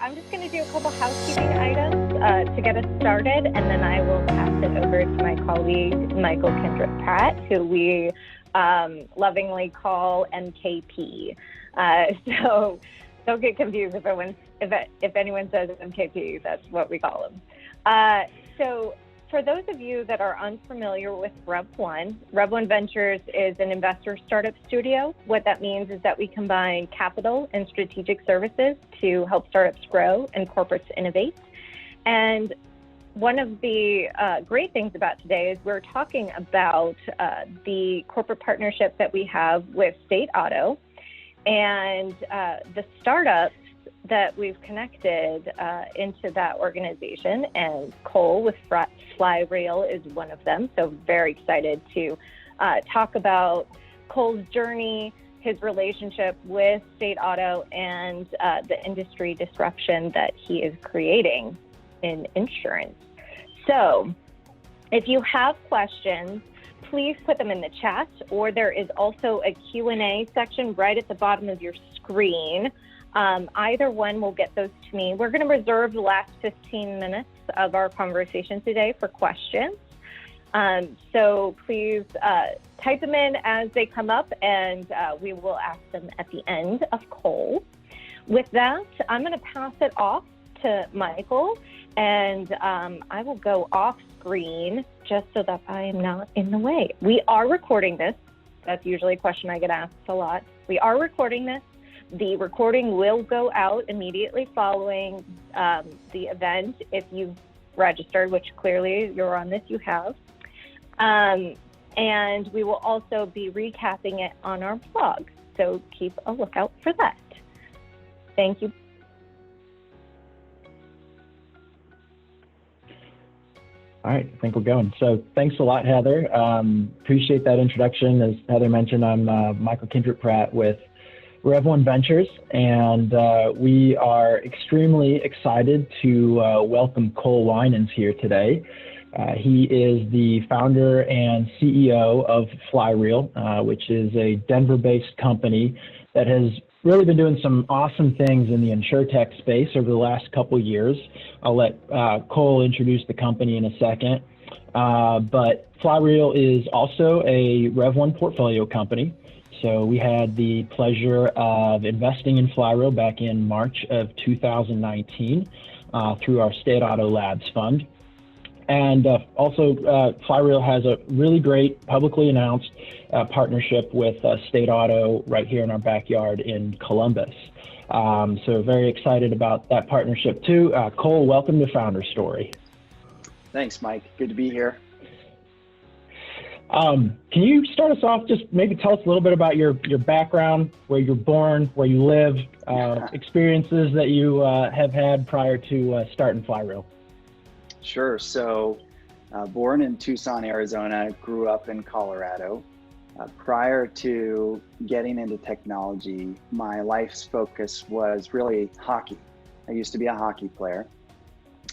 I'm just going to do a couple housekeeping items to get us started, and then I will pass it over to my colleague, Michael Kendrick Pratt, who we lovingly call MKP. So don't get confused if anyone says MKP, that's what we call him. So for those of you that are unfamiliar with Rev1 Ventures is an investor startup studio. What that means is that we combine capital and strategic services to help startups grow and corporates innovate. And one of the great things about today is we're talking about the corporate partnership that we have with State Auto and the startups that we've connected into that organization, and Cole with Flyreel is one of them. So very excited to talk about Cole's journey, his relationship with State Auto, and the industry disruption that he is creating in insurance. So if you have questions, please put them in the chat, or there is also a Q&A section right at the bottom of your screen. Either one will get those to me. We're going to reserve the last 15 minutes of our conversation today for questions. So please type them in as they come up, and we will ask them at the end of Cole. With that, I'm going to pass it off to Michael, and I will go off screen just so that I am not in the way. We are recording this. That's usually a question I get asked a lot. We are recording this. The recording will go out immediately following the event if you've registered, which clearly you're on this, you have. And we will also be recapping it on our blog. So keep a lookout for that. Thank you. All right, I think we're going. So thanks a lot, Heather. Appreciate that introduction. As Heather mentioned, I'm Michael Kendrick Pratt with Rev1 Ventures, and we are extremely excited to welcome Cole Winans here today. He is the founder and CEO of Flyreel, which is a Denver-based company that has really been doing some awesome things in the insurtech space over the last couple years. I'll let Cole introduce the company in a second. But Flyreel is also a Rev1 portfolio company. So we had the pleasure of investing in Flyreel back in March of 2019 through our State Auto Labs fund. And also Flyreel has a really great publicly announced partnership with State Auto right here in our backyard in Columbus. So very excited about that partnership too. Cole, welcome to Founder Story. Thanks, Mike. Good to be here. Can you start us off, just maybe tell us a little bit about your background, where you're born, where you live, experiences that you have had prior to starting Flyreel? Sure. So born in Tucson, Arizona, grew up in Colorado. Prior to getting into technology, my life's focus was really hockey. I used to be a hockey player.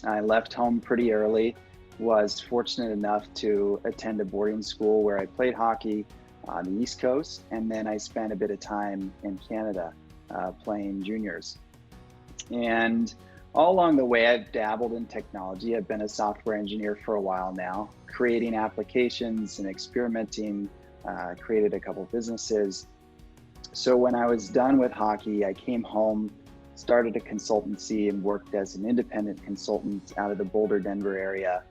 I left home pretty early. Was fortunate enough to attend a boarding school where I played hockey on the East Coast, and then I spent a bit of time in Canada playing juniors. And all along the way, I've dabbled in technology. I've been a software engineer for a while now, creating applications and experimenting, created a couple businesses. So when I was done with hockey, I came home, started a consultancy, and worked as an independent consultant out of the Boulder, Denver area,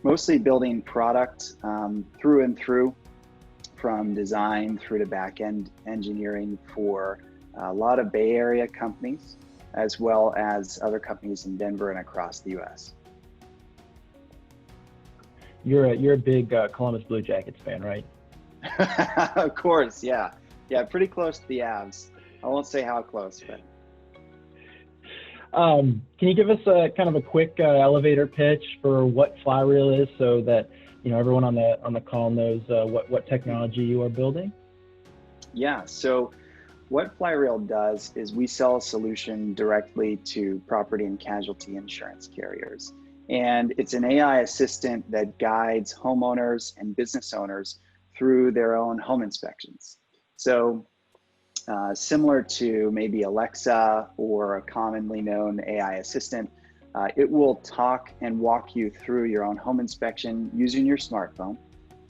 mostly building product through and through, from design through to back-end engineering for a lot of Bay Area companies, as well as other companies in Denver and across the U.S. You're a big Columbus Blue Jackets fan, right? Of course, yeah. Yeah, pretty close to the Avs. I won't say how close, but. Can you give us a kind of a quick elevator pitch for what Flyreel is, so that everyone on the call knows what technology you are building? Yeah. So what Flyreel does is we sell a solution directly to property and casualty insurance carriers, and it's an AI assistant that guides homeowners and business owners through their own home inspections. So similar to maybe Alexa or a commonly known AI assistant. It will talk and walk you through your own home inspection using your smartphone,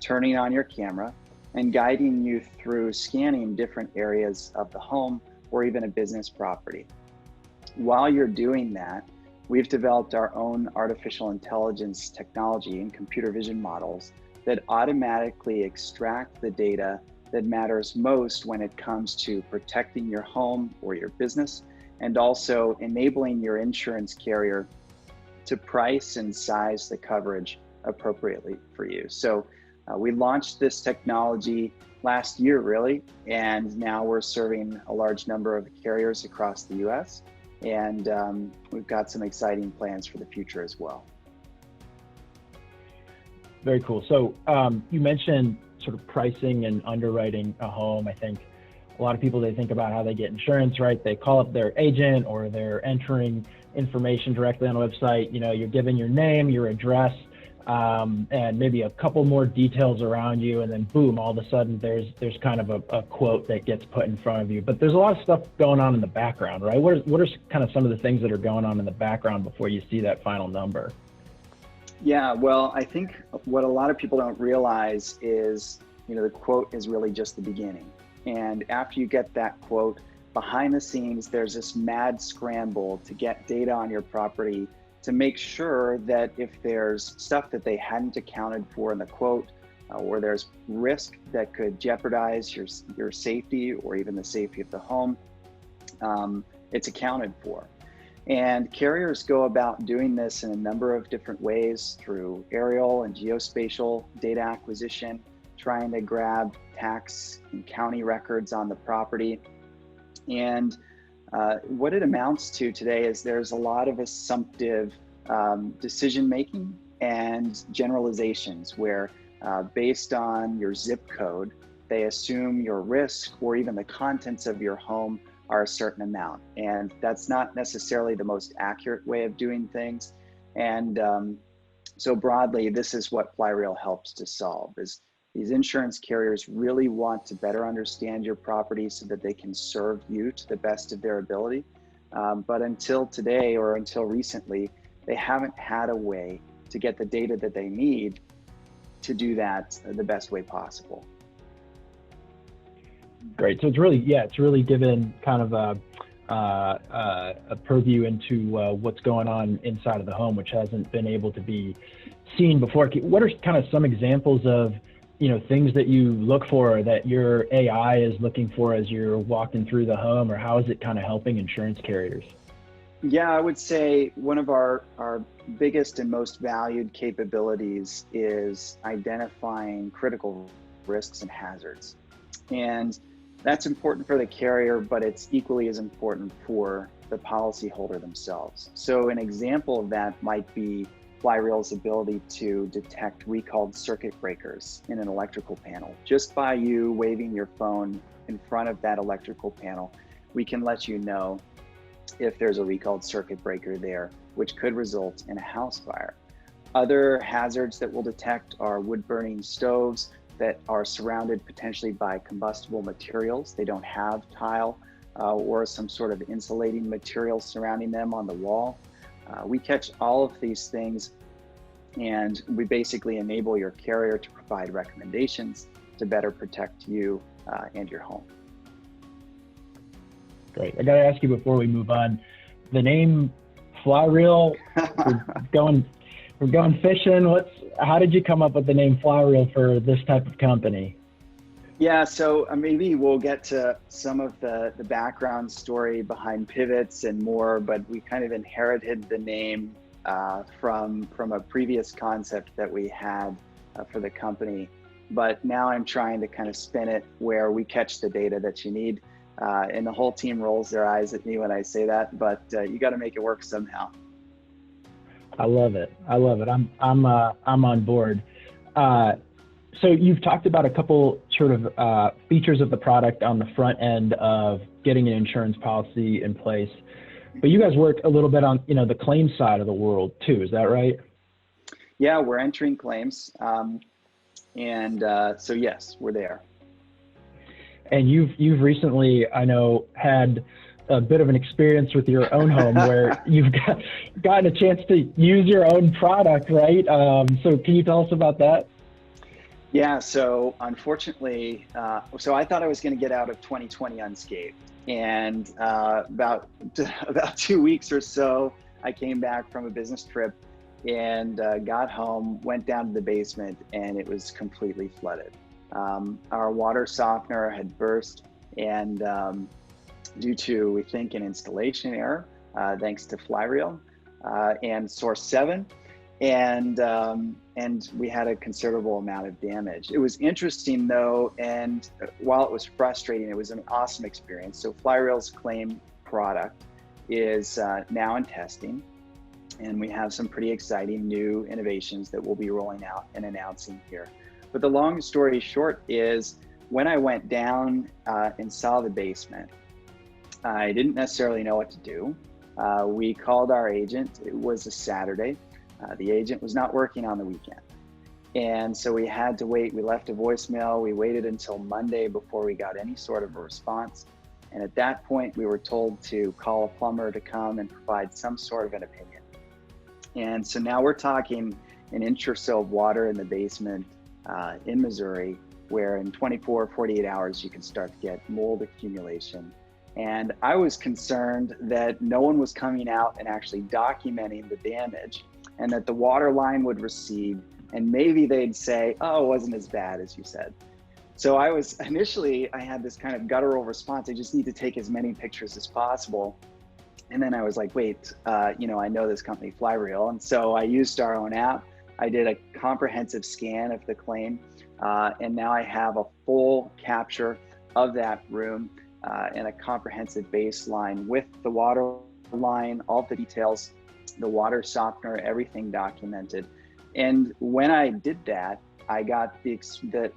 turning on your camera, and guiding you through scanning different areas of the home or even a business property. While you're doing that, we've developed our own artificial intelligence technology and computer vision models that automatically extract the data that matters most when it comes to protecting your home or your business, and also enabling your insurance carrier to price and size the coverage appropriately for you. So we launched this technology last year, really, and now we're serving a large number of carriers across the US, and we've got some exciting plans for the future as well. Very cool. So you mentioned sort of pricing and underwriting a home. I think a lot of people, they think about how they get insurance, right? They call up their agent or they're entering information directly on a website. You know, you're giving your name, your address, and maybe a couple more details around you, and then boom, all of a sudden there's kind of a quote that gets put in front of you. But there's a lot of stuff going on in the background, right? What are kind of some of the things that are going on in the background before you see that final number? Yeah, well, I think what a lot of people don't realize is, you know, the quote is really just the beginning. And after you get that quote, behind the scenes, there's this mad scramble to get data on your property to make sure that if there's stuff that they hadn't accounted for in the quote, or there's risk that could jeopardize your safety or even the safety of the home, it's accounted for. And carriers go about doing this in a number of different ways through aerial and geospatial data acquisition, trying to grab tax and county records on the property. And what it amounts to today is there's a lot of assumptive decision making and generalizations where based on your zip code, they assume your risk or even the contents of your home are a certain amount. And that's not necessarily the most accurate way of doing things. And so broadly, this is what Flyreel helps to solve, is these insurance carriers really want to better understand your property so that they can serve you to the best of their ability. But until today, or until recently, they haven't had a way to get the data that they need to do that the best way possible. Great. So it's really given kind of a purview into what's going on inside of the home, which hasn't been able to be seen before. What are kind of some examples of, you know, things that you look for, that your AI is looking for as you're walking through the home, or how is it kind of helping insurance carriers? Yeah, I would say one of our biggest and most valued capabilities is identifying critical risks and hazards. And that's important for the carrier, but it's equally as important for the policyholder themselves. So an example of that might be Flyreel's ability to detect recalled circuit breakers in an electrical panel. Just by you waving your phone in front of that electrical panel, we can let you know if there's a recalled circuit breaker there, which could result in a house fire. Other hazards that we'll detect are wood-burning stoves that are surrounded potentially by combustible materials. They don't have tile or some sort of insulating material surrounding them on the wall. We catch all of these things, and we basically enable your carrier to provide recommendations to better protect you and your home. Great. I got to ask you before we move on, the name Flyreel, we're going fishing. How did you come up with the name Flyreel for this type of company? Yeah, so maybe we'll get to some of the background story behind pivots and more, but we kind of inherited the name from a previous concept that we had for the company. But now I'm trying to kind of spin it where we catch the data that you need. And the whole team rolls their eyes at me when I say that, but you got to make it work somehow. I love it. I'm on board. So you've talked about a couple sort of features of the product on the front end of getting an insurance policy in place, but you guys work a little bit on, you know, the claims side of the world too. Is that right? Yeah, we're entering claims, and so yes, we're there. and you've recently, I know, had a bit of an experience with your own home where you've gotten a chance to use your own product, right? So can you tell us about that? Yeah, so unfortunately, so I thought I was going to get out of 2020 unscathed. And about 2 weeks or so, I came back from a business trip and got home, went down to the basement, and it was completely flooded. Our water softener had burst, and due to, we think, an installation error, thanks to Flyreel and Source 7, and we had a considerable amount of damage. It was interesting though, and while it was frustrating, it was an awesome experience. So Flyreel's claim product is now in testing, and we have some pretty exciting new innovations that we'll be rolling out and announcing here. But the long story short is, when I went down and saw the basement, I didn't necessarily know what to do. We called our agent. It was a Saturday. The agent was not working on the weekend. And so we had to wait. We left a voicemail. We waited until Monday before we got any sort of a response. And at that point, we were told to call a plumber to come and provide some sort of an opinion. And so now we're talking an inch or so of water in the basement in Missouri, where in 24, 48 hours, you can start to get mold accumulation. And I was concerned that no one was coming out and actually documenting the damage, and that the water line would recede, and maybe they'd say, oh, it wasn't as bad as you said. So I had this kind of guttural response. I just need to take as many pictures as possible. And then I was like, wait, I know this company Flyreel. And so I used our own app. I did a comprehensive scan of the claim. And now I have a full capture of that room and a comprehensive baseline with the water line, all the details, the water softener, everything documented. And when I did that, I got the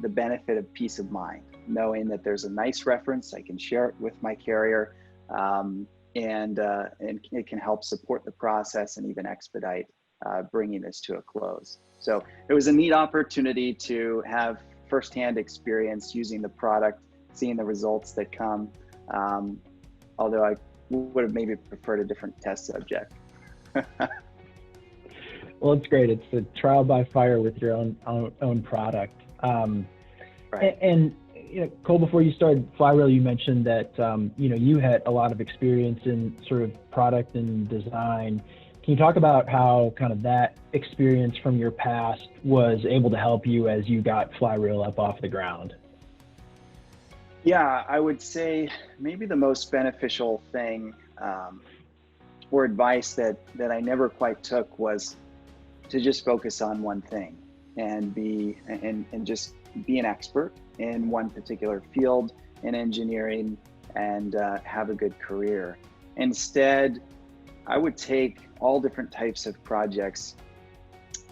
benefit of peace of mind, knowing that there's a nice reference. I can share it with my carrier, and it can help support the process and even expedite bringing this to a close. So it was a neat opportunity to have firsthand experience using the product, seeing the results that come, although I would have maybe preferred a different test subject. Well, it's great. It's a trial by fire with your own product. Right. And Cole, before you started Flyreel, you mentioned that you had a lot of experience in sort of product and design. Can you talk about how kind of that experience from your past was able to help you as you got Flyreel up off the ground? Yeah, I would say maybe the most beneficial thing or advice that I never quite took was to just focus on one thing and just be an expert in one particular field in engineering and have a good career. Instead, I would take all different types of projects,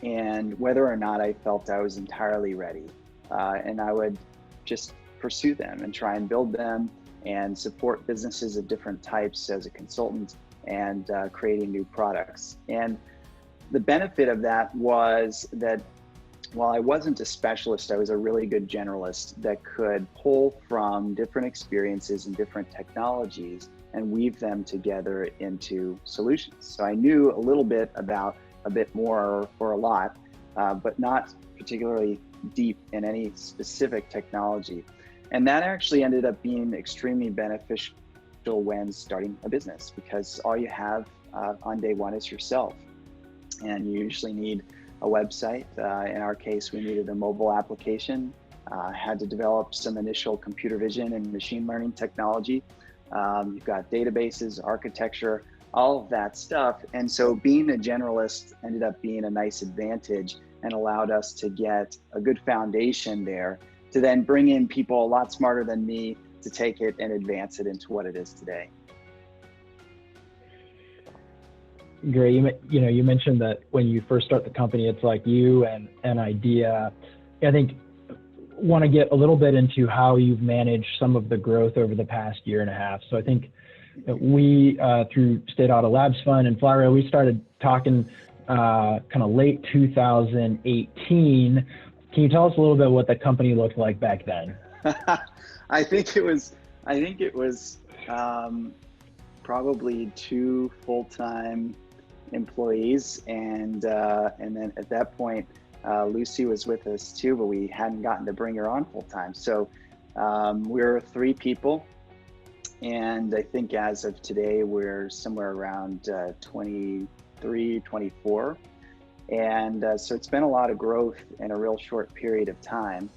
and whether or not I felt I was entirely ready, and I would just pursue them and try and build them and support businesses of different types as a consultant and creating new products. And the benefit of that was that while I wasn't a specialist, I was a really good generalist that could pull from different experiences and different technologies and weave them together into solutions. So I knew a little bit about a bit more or a lot, but not particularly deep in any specific technology. And that actually ended up being extremely beneficial when starting a business, because all you have on day one is yourself. And you usually need a website. In our case, we needed a mobile application, had to develop some initial computer vision and machine learning technology. You've got databases, architecture, all of that stuff. And so being a generalist ended up being a nice advantage and allowed us to get a good foundation there to then bring in people a lot smarter than me to take it and advance it into what it is today. Great. You mentioned that when you first start the company, it's like you and an idea. I think want to get a little bit into how you've managed some of the growth over the past year and a half. So I think that we, through State Auto Labs Fund and Flyreel, we started talking kind of late 2018. Can you tell us a little bit what the company looked like back then? I think it was probably 2 full-time employees, and then at that point, Lucy was with us too, but we hadn't gotten to bring her on full-time. So we're 3 people, and I think as of today, we're somewhere around 23, 24. And so it's been a lot of growth in a real short period of time.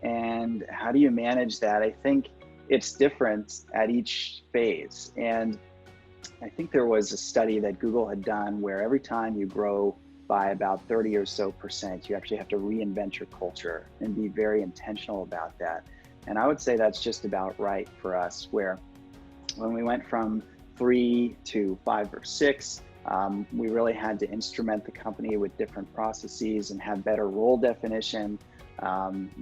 And how do you manage that? I think it's different at each phase. And I think there was a study that Google had done where every time you grow by about 30 or so percent, you actually have to reinvent your culture and be very intentional about that. And I would say that's just about right for us, where when we went from 3 to 5 or 6, we really had to instrument the company with different processes and have better role definition,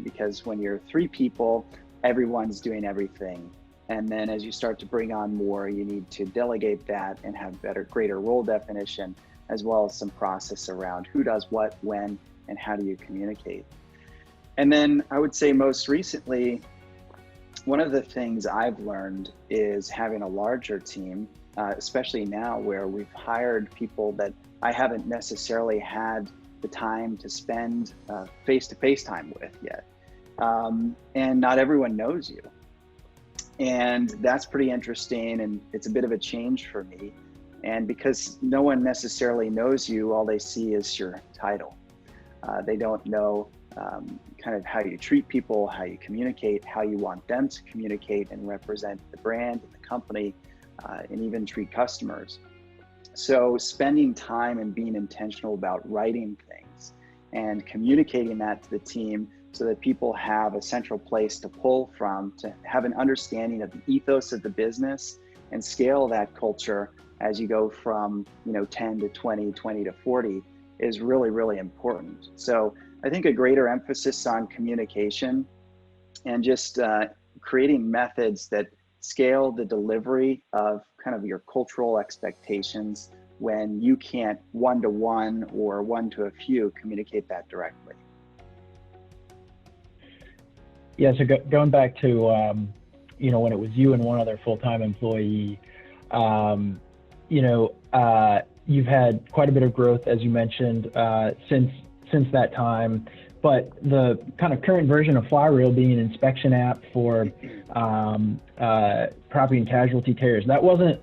because when you're 3 people, everyone's doing everything. And then as you start to bring on more, you need to delegate that and have greater role definition, as well as some process around who does what, when, and how do you communicate. And then I would say most recently, one of the things I've learned is having a larger team, especially now where we've hired people that I haven't necessarily had the time to spend face-to-face time with yet. And not everyone knows you. And that's pretty interesting, and it's a bit of a change for me. And because no one necessarily knows you, all they see is your title. They don't know kind of how you treat people, how you communicate, how you want them to communicate and represent the brand and the company, and even treat customers. So spending time and being intentional about writing things and communicating that to the team so that people have a central place to pull from, to have an understanding of the ethos of the business and scale that culture as you go from 10 to 20, 20 to 40 is really, really important. So I think a greater emphasis on communication and just creating methods that scale the delivery of kind of your cultural expectations when you can't one-to-one or one-to-a-few communicate that directly. Yeah, so going back to, when it was you and one other full-time employee, you've had quite a bit of growth, as you mentioned, since that time. But the kind of current version of Flyreel being an inspection app for property and casualty carriers, that wasn't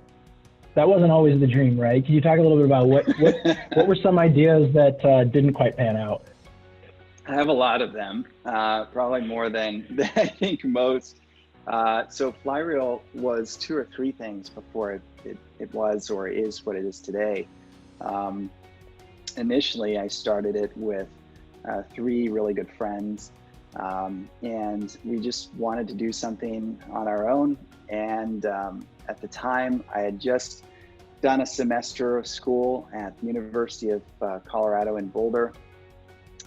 always the dream, right? Can you talk a little bit about what were some ideas that didn't quite pan out? I have a lot of them, probably more than I think most. So Flyreel was 2 or 3 things before it was or is what it is today. Initially, I started it with 3 really good friends, and we just wanted to do something on our own. And at the time, I had just done a semester of school at the University of Colorado in Boulder,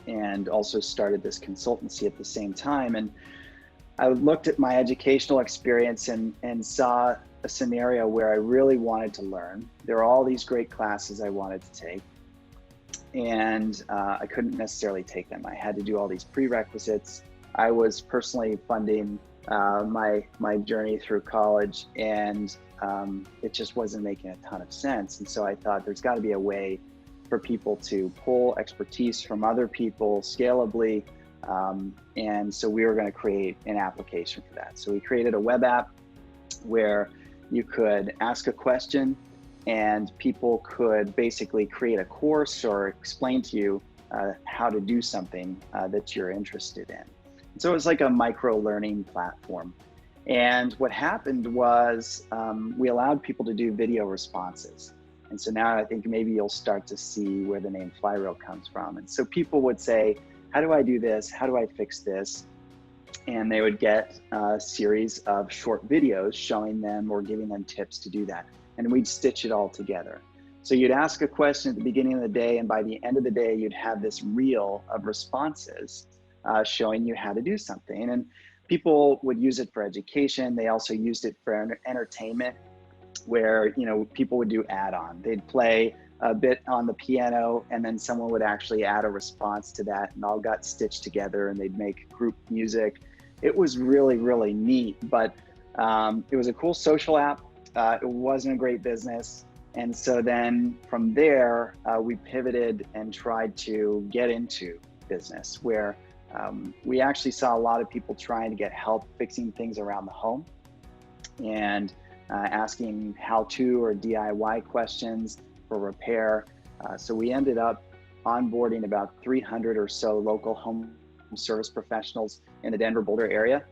and also started this consultancy at the same time. And I looked at my educational experience and saw a scenario where I really wanted to learn. There are all these great classes I wanted to take, and I couldn't necessarily take them. I had to do all these prerequisites. I was personally funding my journey through college, and it just wasn't making a ton of sense. And so I thought there's got to be a way for people to pull expertise from other people scalably. And so we were going to create an application for that. So we created a web app where you could ask a question and people could basically create a course or explain to you how to do something that you're interested in. So it was like a micro learning platform. And what happened was we allowed people to do video responses. And so now I think maybe you'll start to see where the name Flyreel comes from. And so people would say, how do I do this? How do I fix this? And they would get a series of short videos showing them or giving them tips to do that. And we'd stitch it all together. So you'd ask a question at the beginning of the day, and by the end of the day, you'd have this reel of responses showing you how to do something. And people would use it for education. They also used it for entertainment, where people would do add-on. They'd play a bit on the piano, and then someone would actually add a response to that, and all got stitched together, and they'd make group music. it was really, really neat. But it was a cool social app. It wasn't a great business. And so then from there, we pivoted and tried to get into business where we actually saw a lot of people trying to get help fixing things around the home and asking how-to or DIY questions for repair. So we ended up onboarding about 300 or so local home service professionals in the Denver Boulder area.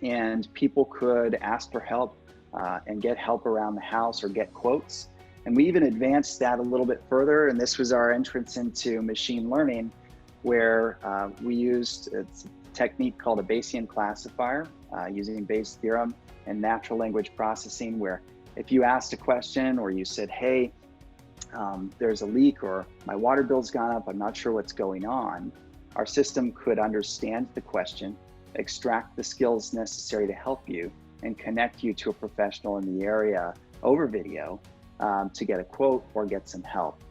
And people could ask for help and get help around the house or get quotes. And we even advanced that a little bit further. And this was our entrance into machine learning, where we used a technique called a Bayesian classifier using Bayes' theorem and natural language processing, where if you asked a question or you said, hey, there's a leak or my water bill's gone up, I'm not sure what's going on, our system could understand the question, extract the skills necessary to help you, and connect you to a professional in the area over video to get a quote or get some help.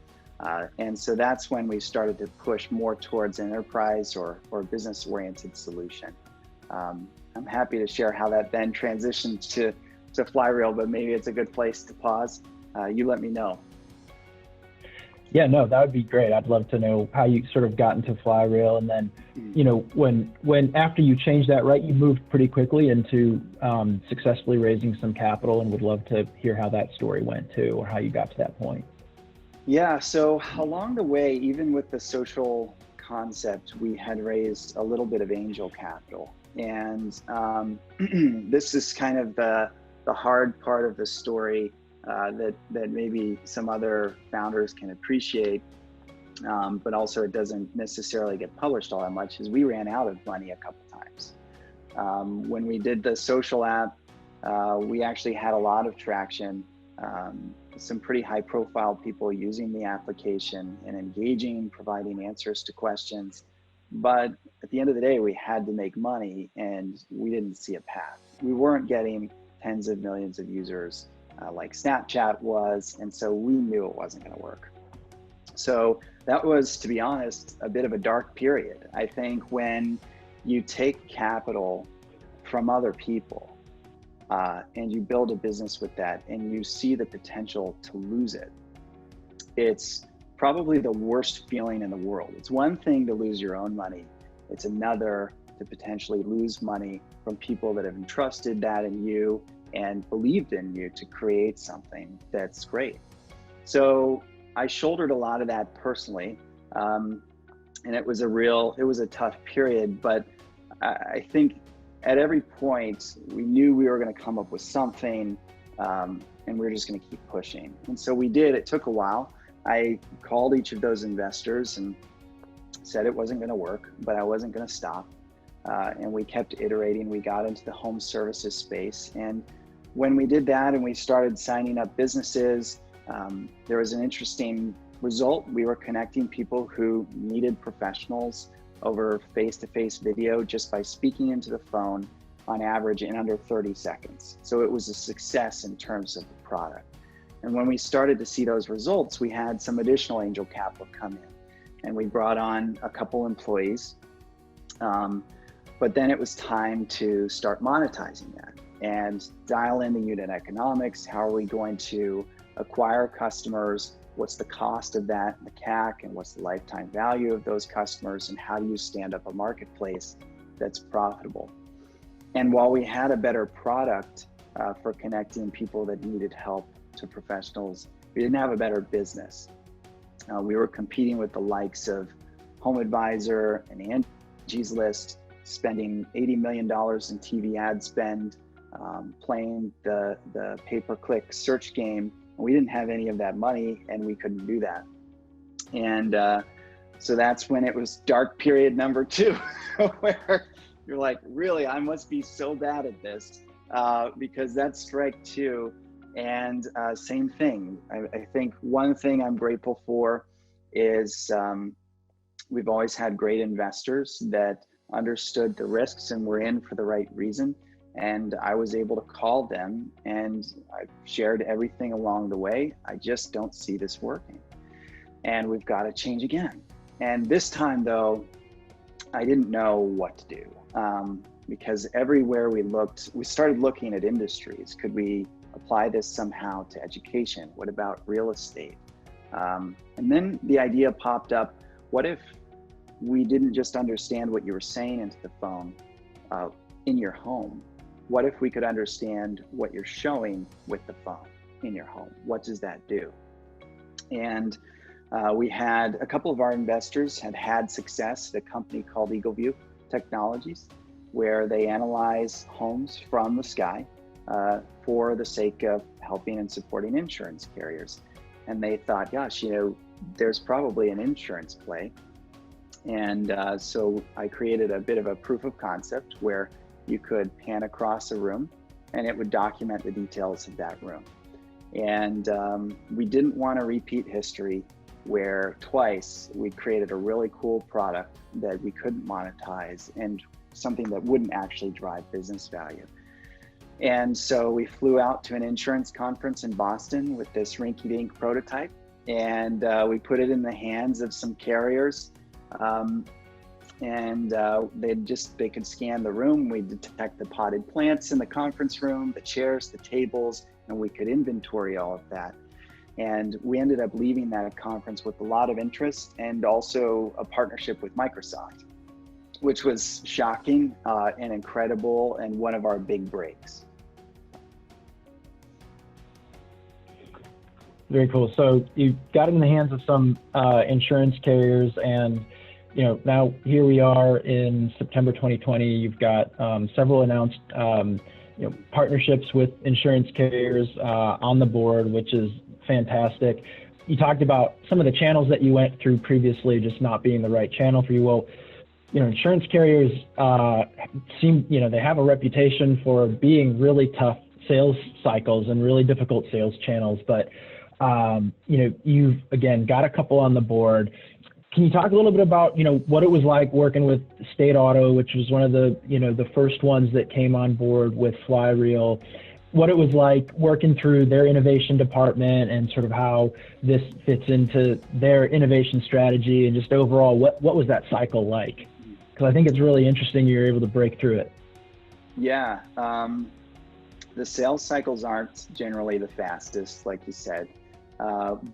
And so that's when we started to push more towards an enterprise or business-oriented solution. I'm happy to share how that then transitioned to Flyreel, but maybe it's a good place to pause. You let me know. Yeah, no, that would be great. I'd love to know how you sort of got into Flyreel, and then, you know, when after you changed that, right, you moved pretty quickly into successfully raising some capital, and would love to hear how that story went too, or how you got to that point. Yeah, so along the way, even with the social concept, we had raised a little bit of angel capital. And this is kind of the hard part of the story that maybe some other founders can appreciate, but also it doesn't necessarily get published all that much, is we ran out of money a couple times. When we did the social app, we actually had a lot of traction. Some pretty high profile people using the application and engaging, providing answers to questions. But at the end of the day, we had to make money and we didn't see a path. We weren't getting tens of millions of users like Snapchat was. And so we knew it wasn't going to work. So that was, to be honest, a bit of a dark period. I think when you take capital from other people, and you build a business with that and you see the potential to lose it, it's probably the worst feeling in the world. It's one thing to lose your own money. It's another to potentially lose money from people that have entrusted that in you and believed in you to create something that's great. So I shouldered a lot of that personally. And it was a tough period, but I think at every point, we knew we were going to come up with something, and we were just going to keep pushing. And so we did. It took a while. I called each of those investors and said it wasn't going to work, but I wasn't going to stop. And we kept iterating. We got into the home services space. And when we did that and we started signing up businesses, there was an interesting result. We were connecting people who needed professionals over face-to-face video just by speaking into the phone on average in under 30 seconds. So it was a success in terms of the product. And when we started to see those results, we had some additional angel capital come in and we brought on a couple employees. But then it was time to start monetizing that and dial in the unit economics. How are we going to acquire customers? What's the cost of that, the CAC, and what's the lifetime value of those customers, and how do you stand up a marketplace that's profitable? And while we had a better product for connecting people that needed help to professionals, we didn't have a better business. We were competing with the likes of HomeAdvisor and Angie's List, spending $80 million in TV ad spend, playing the pay-per-click search game. We didn't have any of that money and we couldn't do that. And so that's when it was dark period number 2, where you're like, really, I must be so bad at this, because that's strike 2. And same thing. I think one thing I'm grateful for is we've always had great investors that understood the risks and were in for the right reason. And I was able to call them and I shared everything along the way. I just don't see this working. And we've got to change again. And this time though, I didn't know what to do. because everywhere we looked, we started looking at industries. Could we apply this somehow to education? What about real estate? And then the idea popped up, what if we didn't just understand what you were saying into the phone in your home? What if we could understand what you're showing with the phone in your home? What does that do? And we had a couple of our investors had success at a company called Eagleview Technologies, where they analyze homes from the sky for the sake of helping and supporting insurance carriers. And they thought, gosh, there's probably an insurance play. And so I created a bit of a proof of concept where you could pan across a room and it would document the details of that room. And we didn't want to repeat history where twice we created a really cool product that we couldn't monetize and something that wouldn't actually drive business value. And so we flew out to an insurance conference in Boston with this rinky-dink prototype, and we put it in the hands of some carriers. They could scan the room. We detect the potted plants in the conference room, the chairs, the tables, and we could inventory all of that. And we ended up leaving that conference with a lot of interest and also a partnership with Microsoft, which was shocking and incredible and one of our big breaks. Very cool. So you got it in the hands of some insurance carriers, and now here we are in September 2020. You've got several announced partnerships with insurance carriers on the board, which is fantastic. You talked about some of the channels that you went through previously just not being the right channel for you. Well, insurance carriers they have a reputation for being really tough sales cycles and really difficult sales channels, but you've again got a couple on the board. Can you talk a little bit about what it was like working with State Auto, which was one of the the first ones that came on board with Flyreel? What it was like working through their innovation department and sort of how this fits into their innovation strategy, and just overall, what was that cycle like? Because I think it's really interesting you're able to break through it. Yeah, the sales cycles aren't generally the fastest, like you said,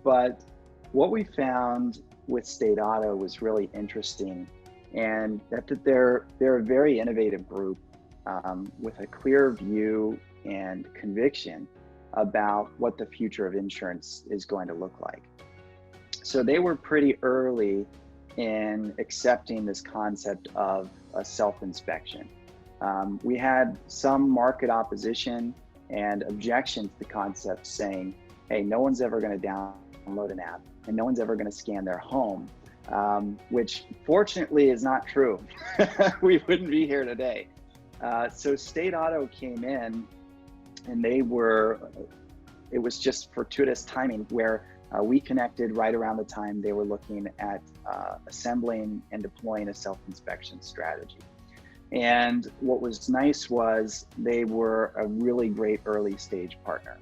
but what we found with State Auto was really interesting, and that they're a very innovative group with a clear view and conviction about what the future of insurance is going to look like. So they were pretty early in accepting this concept of a self-inspection. We had some market opposition and objection to the concept, saying, hey, no one's ever going to download an app and no one's ever going to scan their home, which fortunately is not true. We wouldn't be here today. So State Auto came in, and it was just fortuitous timing where we connected right around the time they were looking at assembling and deploying a self-inspection strategy. And what was nice was they were a really great early stage partner.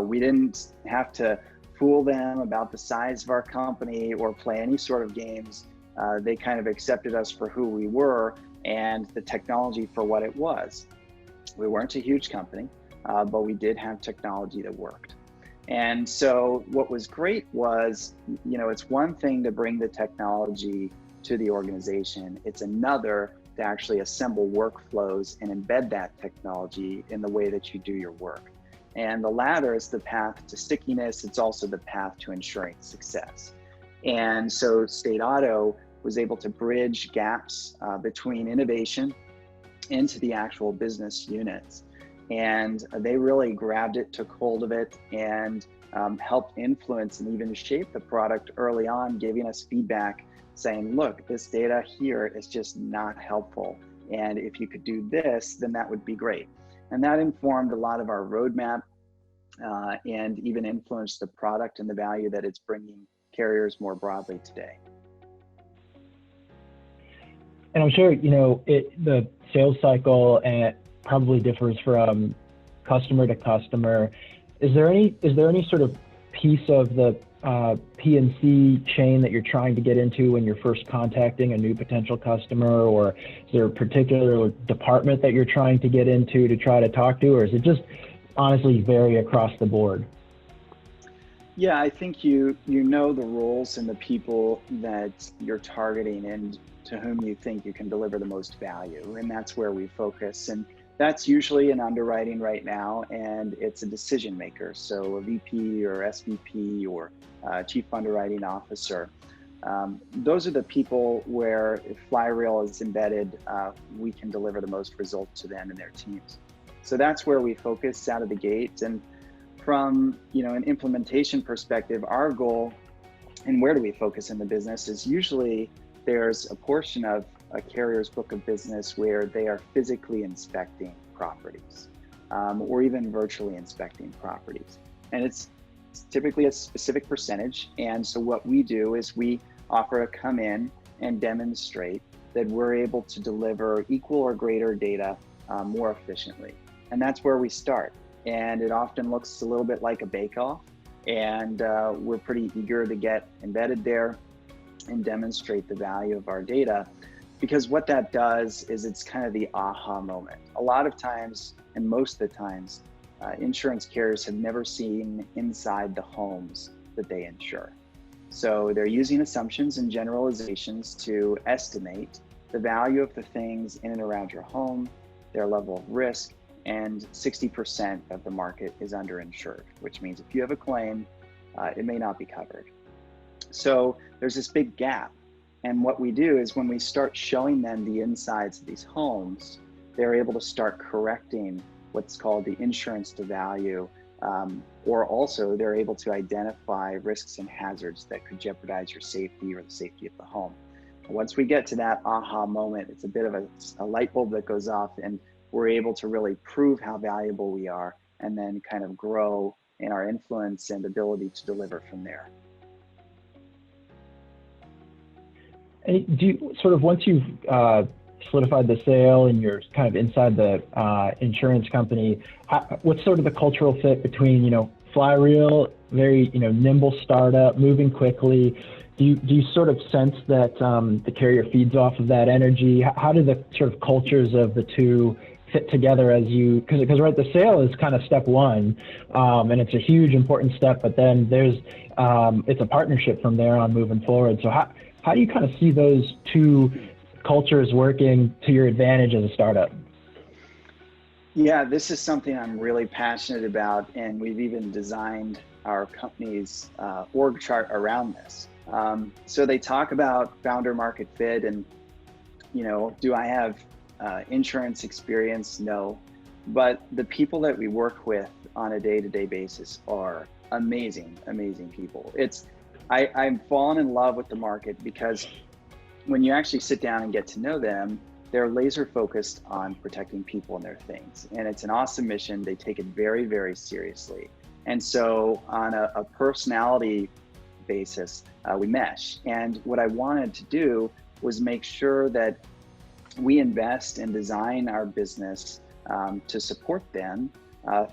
We didn't have to fool them about the size of our company or play any sort of games. They kind of accepted us for who we were and the technology for what it was. We weren't a huge company, but we did have technology that worked. And so what was great was, it's one thing to bring the technology to the organization. It's another to actually assemble workflows and embed that technology in the way that you do your work. And the latter is the path to stickiness. It's also the path to ensuring success. And so State Auto was able to bridge gaps between innovation into the actual business units. And they really grabbed it, took hold of it, and helped influence and even shape the product early on, giving us feedback saying, look, this data here is just not helpful. And if you could do this, then that would be great. And that informed a lot of our roadmap and even influenced the product and the value that it's bringing carriers more broadly today. And I'm sure, the sales cycle probably differs from customer to customer. Is there any sort of piece of the P&C chain that you're trying to get into when you're first contacting a new potential customer, or is there a particular department that you're trying to get into to try to talk to, or is it just honestly vary across the board? Yeah, I think you know the roles and the people that you're targeting and to whom you think you can deliver the most value, and that's where we focus. And that's usually in underwriting right now, and it's a decision maker, so a VP or SVP or Chief Underwriting Officer. Those are the people where if Flyreel is embedded, we can deliver the most results to them and their teams. So that's where we focus out of the gate. And from an implementation perspective, our goal and where do we focus in the business is usually there's a portion of a carrier's book of business where they are physically inspecting properties or even virtually inspecting properties. And it's typically a specific percentage. And so what we do is we offer to come in and demonstrate that we're able to deliver equal or greater data more efficiently. And that's where we start. And it often looks a little bit like a bake-off. And we're pretty eager to get embedded there and demonstrate the value of our data, because what that does is it's kind of the aha moment. A lot of times, and most of the times, insurance carriers have never seen inside the homes that they insure. So they're using assumptions and generalizations to estimate the value of the things in and around your home, their level of risk, and 60% of the market is underinsured, which means if you have a claim, it may not be covered. So there's this big gap. And what we do is when we start showing them the insides of these homes, they're able to start correcting what's called the insurance to value, or also they're able to identify risks and hazards that could jeopardize your safety or the safety of the home. Once we get to that aha moment, it's a bit of a light bulb that goes off, and we're able to really prove how valuable we are and then kind of grow in our influence and ability to deliver from there. And do you sort of, once you've solidified the sale and you're kind of inside the insurance company, what's sort of the cultural fit between, Flyreel, very, nimble startup, moving quickly? Do you sort of sense that the carrier feeds off of that energy? How do the sort of cultures of the two fit together as you, because right, the sale is kind of step one, and it's a huge important step, but then there's, it's a partnership from there on moving forward. So how do you kind of see those two cultures working to your advantage as a startup? Yeah, this is something I'm really passionate about, and we've even designed our company's org chart around this. So they talk about founder market fit and, do I have insurance experience? No, but the people that we work with on a day-to-day basis are amazing, amazing people. I'm fallen in love with the market because when you actually sit down and get to know them, they're laser focused on protecting people and their things. And it's an awesome mission. They take it very, very seriously. And so on a personality basis, we mesh. And what I wanted to do was make sure that we invest and design our business to support them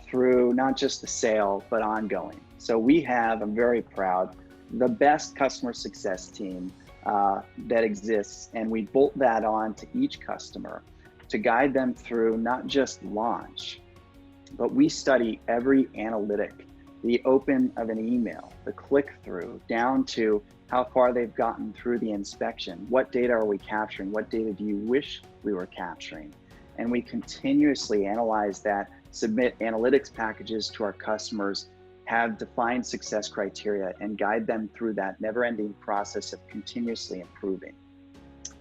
through not just the sale, but ongoing. So we have, I'm very proud, the best customer success team that exists, and we bolt that on to each customer to guide them through not just launch, but we study every analytic, the open of an email, the click-through, down to how far they've gotten through the inspection. What data are we capturing? What data do you wish we were capturing? And we continuously analyze that, submit analytics packages to our customers, have defined success criteria, and guide them through that never-ending process of continuously improving.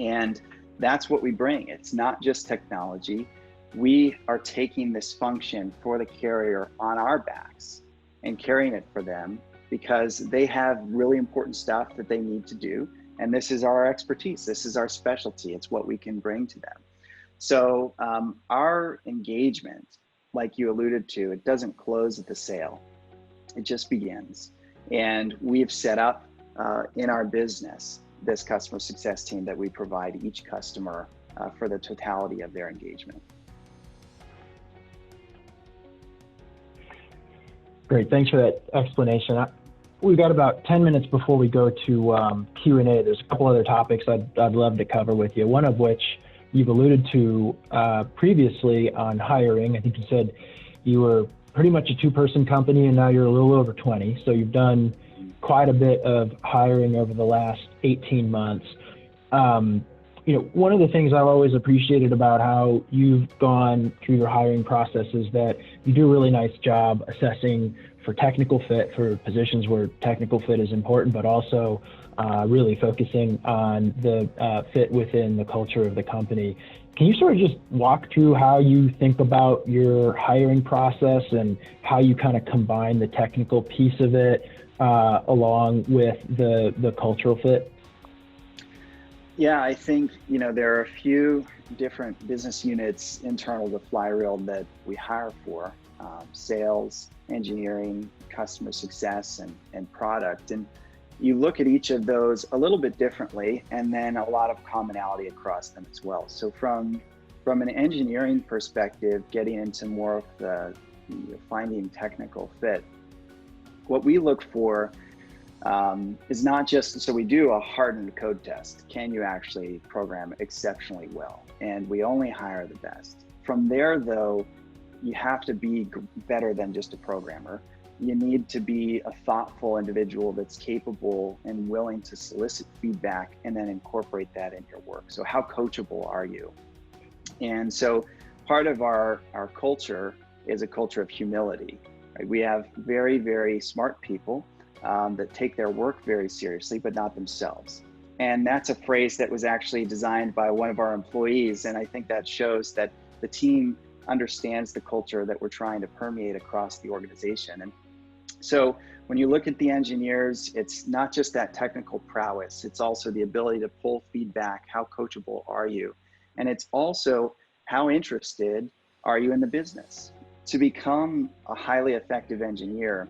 And that's what we bring. It's not just technology. We are taking this function for the carrier on our backs and carrying it for them because they have really important stuff that they need to do. And this is our expertise. This is our specialty. It's what we can bring to them. So our engagement, like you alluded to, it doesn't close at the sale. It just begins. And we've set up in our business this customer success team that we provide each customer for the totality of their engagement. Great, thanks for that explanation. we've got about 10 minutes before we go to Q&A. There's a couple other topics I'd love to cover with you, one of which you've alluded to previously on hiring. I think you said you were pretty much a two-person company and now you're a little over 20. So you've done quite a bit of hiring over the last 18 months. One of the things I've always appreciated about how you've gone through your hiring process is that you do a really nice job assessing for technical fit for positions where technical fit is important, but also really focusing on the fit within the culture of the company. Can you sort of just walk through how you think about your hiring process and how you kind of combine the technical piece of it along with the cultural fit? Yeah, I think, there are a few different business units internal to Flyreel that we hire for, sales, engineering, customer success, and product. And you look at each of those a little bit differently, and then a lot of commonality across them as well. So from an engineering perspective, getting into more of the finding technical fit, what we look for is not just, so we do a hardened code test. Can you actually program exceptionally well? And we only hire the best. From there, though, you have to be better than just a programmer. You need to be a thoughtful individual that's capable and willing to solicit feedback and then incorporate that in your work. So how coachable are you? And so part of our culture is a culture of humility. Right? We have very, very smart people that take their work very seriously, but not themselves. And that's a phrase that was actually designed by one of our employees. And I think that shows that the team understands the culture that we're trying to permeate across the organization. And so when you look at the engineers, it's not just that technical prowess, it's also the ability to pull feedback. How coachable are you? And it's also how interested are you in the business? To become a highly effective engineer,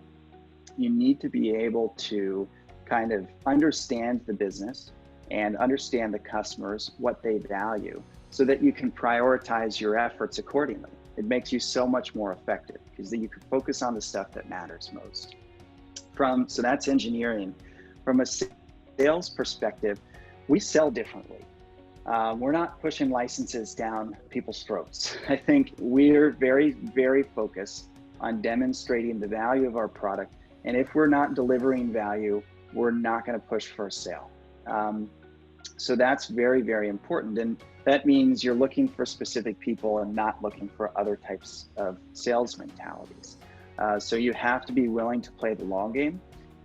you need to be able to kind of understand the business and understand the customers, what they value, so that you can prioritize your efforts accordingly. It makes you so much more effective because then you can focus on the stuff that matters most. So that's engineering. From a sales perspective, we sell differently. We're not pushing licenses down people's throats. I think we're very, very focused on demonstrating the value of our product. And if we're not delivering value, we're not going to push for a sale. So that's very, very important. And that means you're looking for specific people and not looking for other types of sales mentalities. So you have to be willing to play the long game,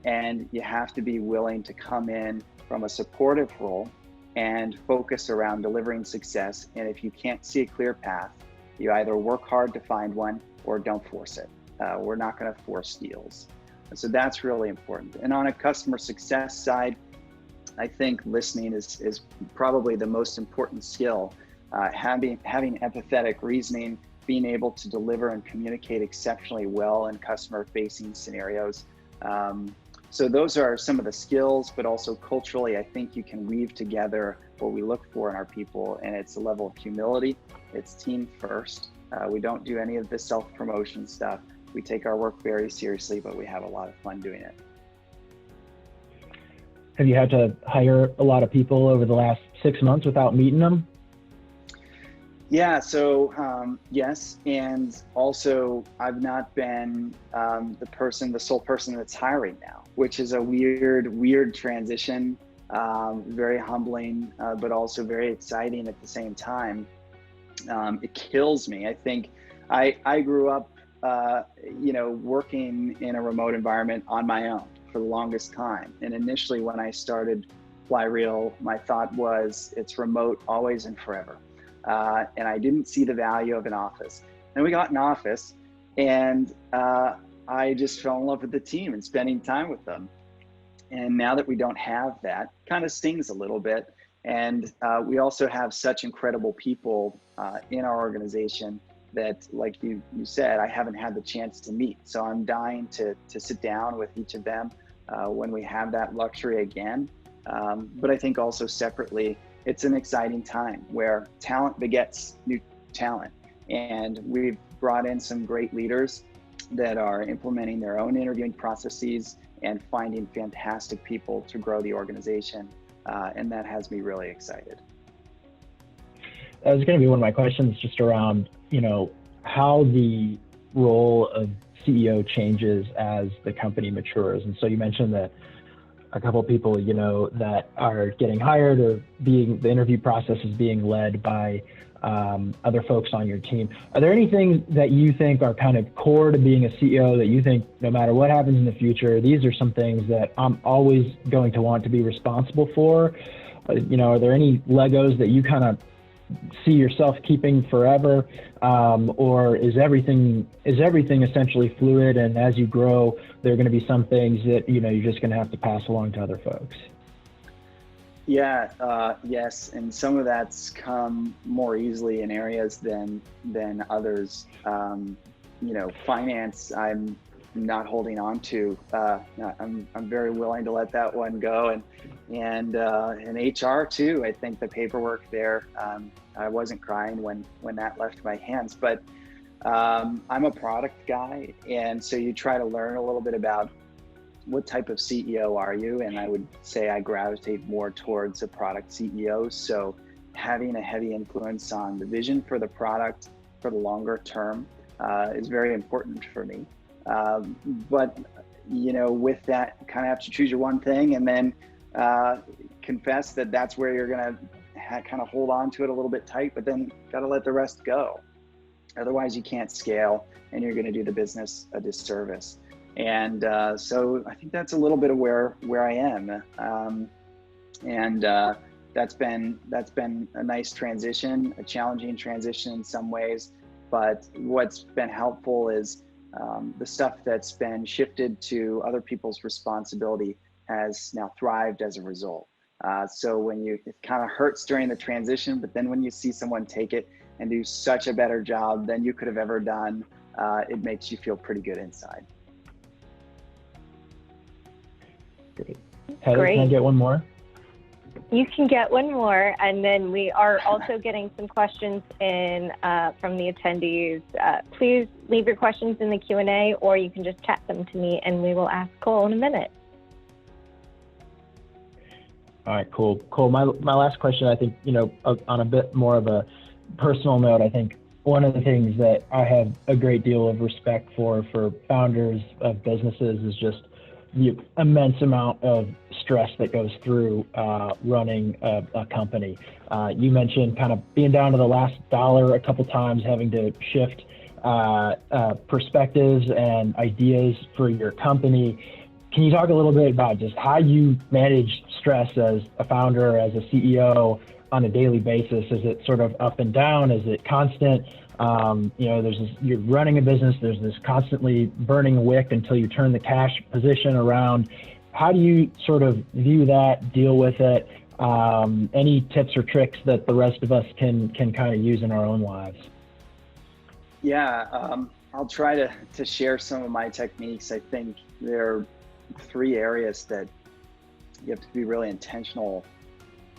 and you have to be willing to come in from a supportive role and focus around delivering success. And if you can't see a clear path, you either work hard to find one or don't force it. We're not going to force deals. So that's really important. And on a customer success side, I think listening is probably the most important skill. Having empathetic reasoning, being able to deliver and communicate exceptionally well in customer-facing scenarios. So those are some of the skills, but also culturally, I think you can weave together what we look for in our people, and it's a level of humility. It's team first. We don't do any of the self-promotion stuff. We take our work very seriously, but we have a lot of fun doing it. Have you had to hire a lot of people over the last 6 months without meeting them? Yeah, so yes, and also I've not been the sole person that's hiring now, which is a weird transition, very humbling, but also very exciting at the same time. It kills me. I think I grew up, working in a remote environment on my own for the longest time. And initially when I started Flyreel, my thought was it's remote always and forever. And I didn't see the value of an office. Then we got an office, and I just fell in love with the team and spending time with them. And now that we don't have that, kind of stings a little bit. And we also have such incredible people in our organization that, like you said, I haven't had the chance to meet. So I'm dying to sit down with each of them when we have that luxury again. But I think also separately, it's an exciting time where talent begets new talent. And we've brought in some great leaders that are implementing their own interviewing processes and finding fantastic people to grow the organization. And that has me really excited. That was going to be one of my questions, just around, how the role of CEO changes as the company matures. And so you mentioned that a couple of people, that are getting hired, or the interview process is being led by other folks on your team. Are there any things that you think are kind of core to being a CEO that you think, no matter what happens in the future, these are some things that I'm always going to want to be responsible for? Are there any Legos that you kind of see yourself keeping forever, or is everything essentially fluid, and as you grow, there are going to be some things that you're just going to have to pass along to other folks? Yeah, yes, and some of that's come more easily in areas than others. Finance, I'm not holding on to. I'm very willing to let that one go, and HR too. I think the paperwork there, I wasn't crying when that left my hands, but I'm a product guy, and so you try to learn a little bit about what type of CEO are you? And I would say I gravitate more towards a product CEO. So having a heavy influence on the vision for the product for the longer term is very important for me. But with that, kind of have to choose your one thing, and then confess that that's where you're going to kind of hold on to it a little bit tight, but then got to let the rest go. Otherwise, you can't scale, and you're going to do the business a disservice. And so I think that's a little bit of where I am, and that's been a nice transition, a challenging transition in some ways. But what's been helpful is the stuff that's been shifted to other people's responsibility has now thrived as a result. So it kind of hurts during the transition, but then when you see someone take it and do such a better job than you could have ever done, it makes you feel pretty good inside. Great. Heather, can I get one more? You can get one more, and then we are also getting some questions in from the attendees. Please leave your questions in the Q&A, or you can just chat them to me, and we will ask Cole in a minute. All right, cool. Cole, my last question, I think, on a bit more of a personal note, I think one of the things that I have a great deal of respect for founders of businesses is just the immense amount of stress that goes through running a company. You mentioned kind of being down to the last dollar a couple times, having to shift perspectives and ideas for your company. Can you talk a little bit about just how you manage stress as a founder, as a CEO on a daily basis? Is it sort of up and down? Is it constant? You're running a business, there's this constantly burning wick until you turn the cash position around. How do you sort of view that, deal with it? Any tips or tricks that the rest of us can kind of use in our own lives? Yeah, I'll try to share some of my techniques. I think there are 3 areas that you have to be really intentional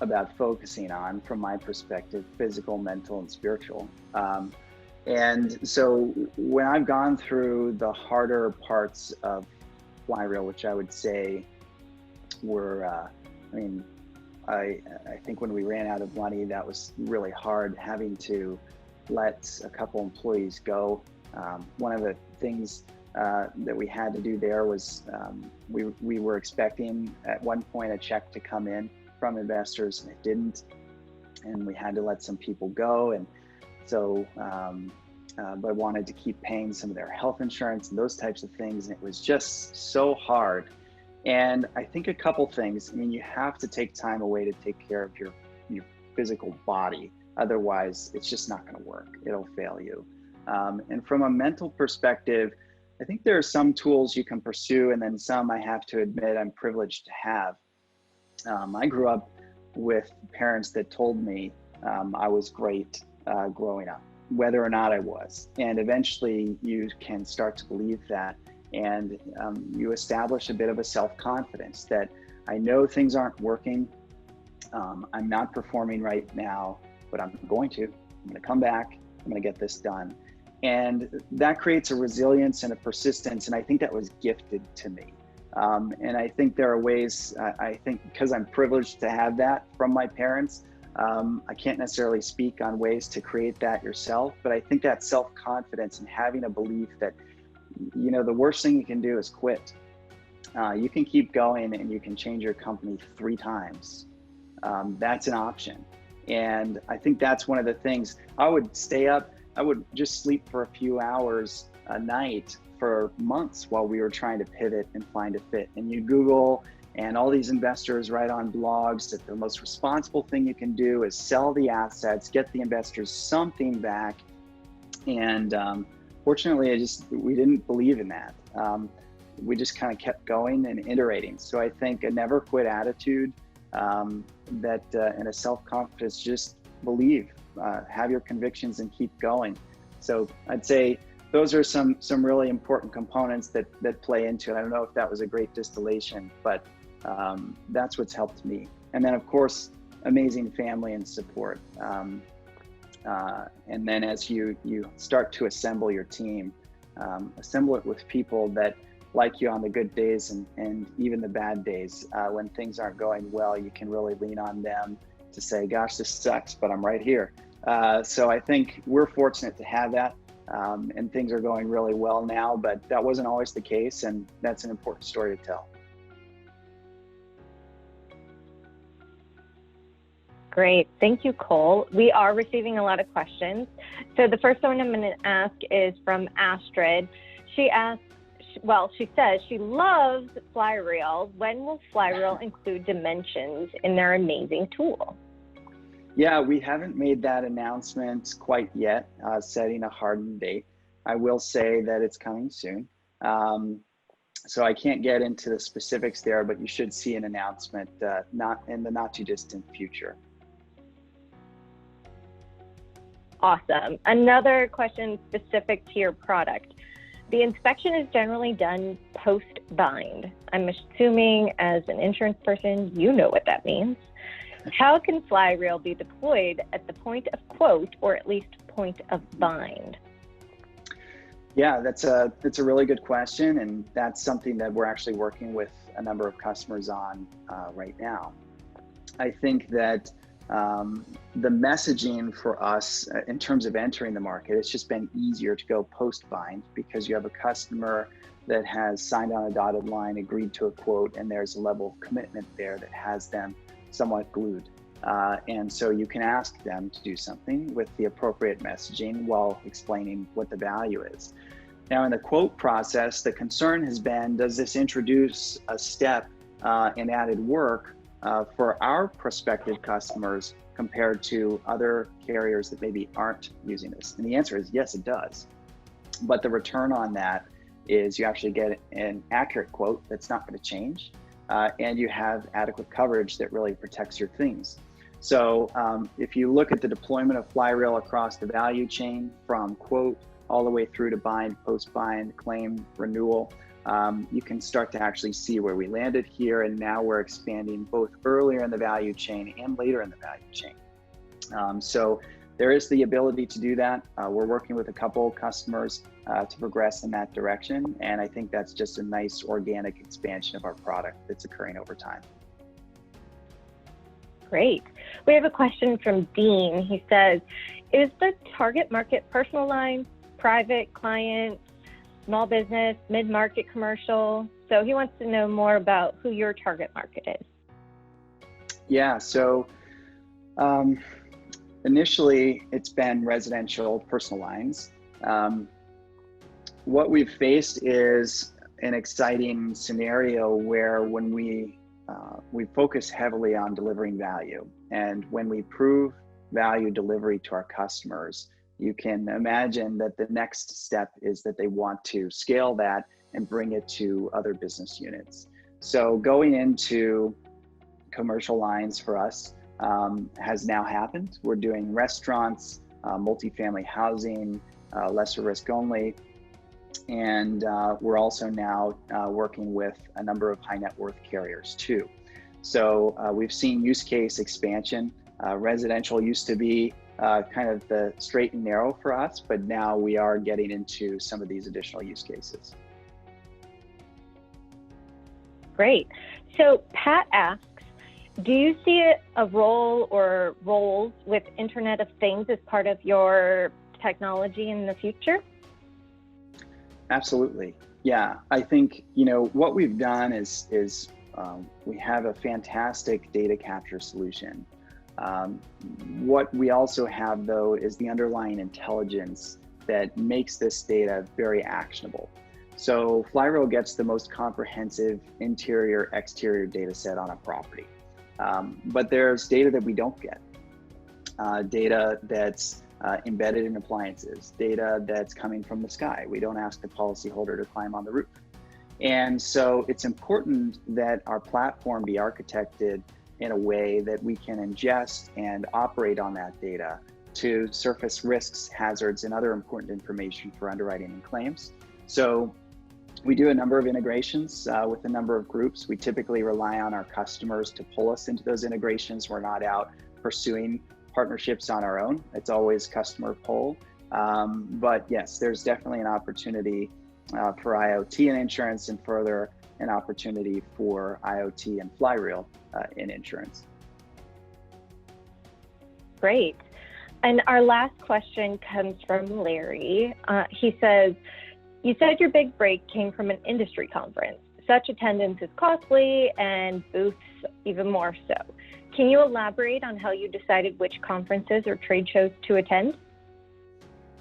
about focusing on, from my perspective: physical, mental, and spiritual. And so when I've gone through the harder parts of Flyreel, which I would say were, I think when we ran out of money, that was really hard, having to let a couple employees go. One of the things that we had to do there was we were expecting at one point a check to come in from investors, and it didn't, and we had to let some people go. And so, but I wanted to keep paying some of their health insurance and those types of things, and it was just so hard. And I think a couple things. You have to take time away to take care of your physical body. Otherwise, it's just not going to work. It'll fail you. And from a mental perspective, I think there are some tools you can pursue, and then some, I have to admit, I'm privileged to have. I grew up with parents that told me I was great growing up, whether or not I was. And eventually you can start to believe that, and you establish a bit of a self-confidence that I know things aren't working. I'm not performing right now, but I'm going to come back. I'm going to get this done. And that creates a resilience and a persistence. And I think that was gifted to me. And I think there are ways, I think because I'm privileged to have that from my parents, I can't necessarily speak on ways to create that yourself, but I think that self-confidence and having a belief that, you know, the worst thing you can do is quit. You can keep going and you can change your company 3 times. That's an option. And I think that's one of the things. I would stay up, I would just sleep for a few hours a night for months while we were trying to pivot and find a fit. And you Google, and all these investors write on blogs that the most responsible thing you can do is sell the assets, get the investors something back. And fortunately, we didn't believe in that. We just kind of kept going and iterating. So I think a never quit attitude, and a self-confidence, just believe, have your convictions and keep going. So I'd say those are some really important components that play into it. I don't know if that was a great distillation, but that's what's helped me. And then of course, amazing family and support. And then as you start to assemble your team, assemble it with people that like you on the good days and even the bad days. When things aren't going well, you can really lean on them to say, gosh, this sucks, but I'm right here. So I think we're fortunate to have that, and things are going really well now, but that wasn't always the case, and that's an important story to tell. Great. Thank you, Cole. We are receiving a lot of questions. So the first one I'm going to ask is from Astrid. She asks, well, she says she loves Flyreel. When will Flyreel include dimensions in their amazing tool? Yeah, we haven't made that announcement quite yet, setting a hardened date. I will say that it's coming soon. So I can't get into the specifics there, but you should see an announcement not in the not too distant future. Awesome. Another question specific to your product. The inspection is generally done post-bind. I'm assuming as an insurance person, you know what that means. How can Flyreel be deployed at the point of quote, or at least point of bind? Yeah, that's a really good question, and that's something that we're actually working with a number of customers on right now. I think that the messaging for us in terms of entering the market, it's just been easier to go post-bind because you have a customer that has signed on a dotted line, agreed to a quote, and there's a level of commitment there that has them somewhat glued. And so you can ask them to do something with the appropriate messaging while explaining what the value is. Now in the quote process, the concern has been, does this introduce a step in added work for our prospective customers compared to other carriers that maybe aren't using this? And the answer is yes, it does. But the return on that is you actually get an accurate quote that's not going to change, and you have adequate coverage that really protects your things. So if you look at the deployment of Flyreel across the value chain from quote all the way through to bind, post-bind, claim, renewal, you can start to actually see where we landed here, and now we're expanding both earlier in the value chain and later in the value chain. So there is the ability to do that. We're working with a couple customers to progress in that direction, and I think that's just a nice organic expansion of our product that's occurring over time. Great. We have a question from Dean. He says, is the target market personal lines, private client, small business, mid-market, commercial? So he wants to know more about who your target market is. Yeah, so initially it's been residential personal lines. What we've faced is an exciting scenario where when we focus heavily on delivering value, and when we prove value delivery to our customers, you can imagine that the next step is that they want to scale that and bring it to other business units. So going into commercial lines for us has now happened. We're doing restaurants, multifamily housing, lesser risk only, and we're also now working with a number of high net worth carriers too. So we've seen use case expansion. Residential used to be kind of the straight and narrow for us, but now we are getting into some of these additional use cases. Great. So Pat asks, do you see a role or roles with Internet of Things as part of your technology in the future? Absolutely. Yeah, I think, you know, what we've done is we have a fantastic data capture solution. What we also have, though, is the underlying intelligence that makes this data very actionable. So Flyreel gets the most comprehensive interior, exterior data set on a property. But there's data that we don't get. Data that's embedded in appliances, data that's coming from the sky. We don't ask the policyholder to climb on the roof. And so it's important that our platform be architected in a way that we can ingest and operate on that data to surface risks, hazards, and other important information for underwriting and claims. So we do a number of integrations with a number of groups. We typically rely on our customers to pull us into those integrations. We're not out pursuing partnerships on our own. It's always customer pull. But yes, there's definitely an opportunity for IoT and insurance, and further an opportunity for IoT and Flyreel in insurance. Great. And our last question comes from Larry. He says, you said your big break came from an industry conference. Such attendance is costly and booths even more so. Can you elaborate on how you decided which conferences or trade shows to attend?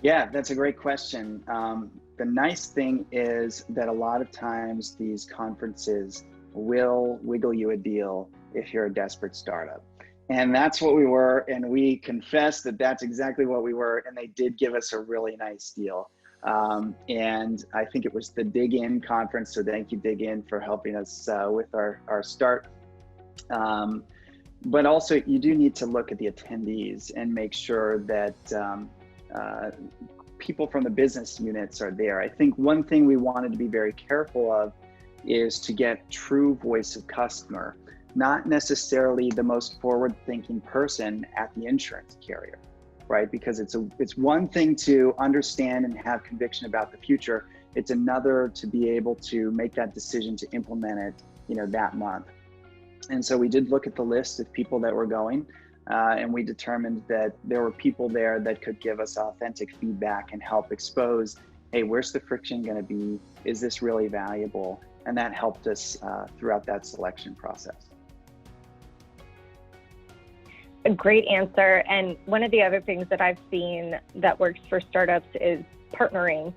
Yeah, that's a great question. The nice thing is that a lot of times these conferences will wiggle you a deal if you're a desperate startup. And that's what we were, and we confess that that's exactly what we were, and they did give us a really nice deal. And I think it was the DigIn conference, so thank you DigIn for helping us with our start. But also you do need to look at the attendees and make sure that people from the business units are there. I think one thing we wanted to be very careful of is to get true voice of customer, not necessarily the most forward-thinking person at the insurance carrier, right? Because it's one thing to understand and have conviction about the future. It's another to be able to make that decision to implement it, you know, that month. And so we did look at the list of people that were going, and we determined that there were people there that could give us authentic feedback and help expose, hey, where's the friction going to be? Is this really valuable? And that helped us throughout that selection process. A great answer. And one of the other things that I've seen that works for startups is partnering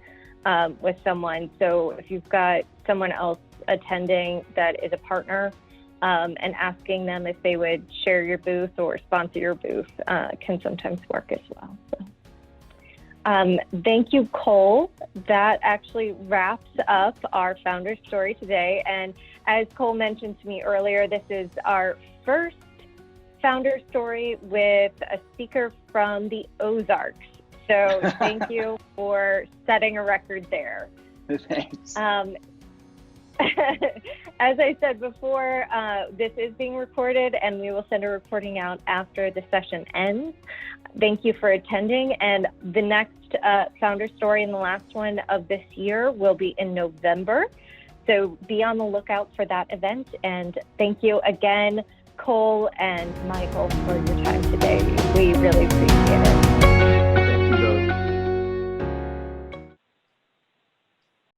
with someone. So if you've got someone else attending that is a partner, and asking them if they would share your booth or sponsor your booth can sometimes work as well. So, thank you, Cole. That actually wraps up our founder story today. And as Cole mentioned to me earlier, this is our first founder story with a speaker from the Ozarks. So thank you for setting a record there. Thanks. As I said before, this is being recorded, and we will send a recording out after the session ends. Thank you for attending. And the next founder story and the last one of this year will be in November. So be on the lookout for that event. And thank you again, Cole and Michael, for your time today. We really appreciate it.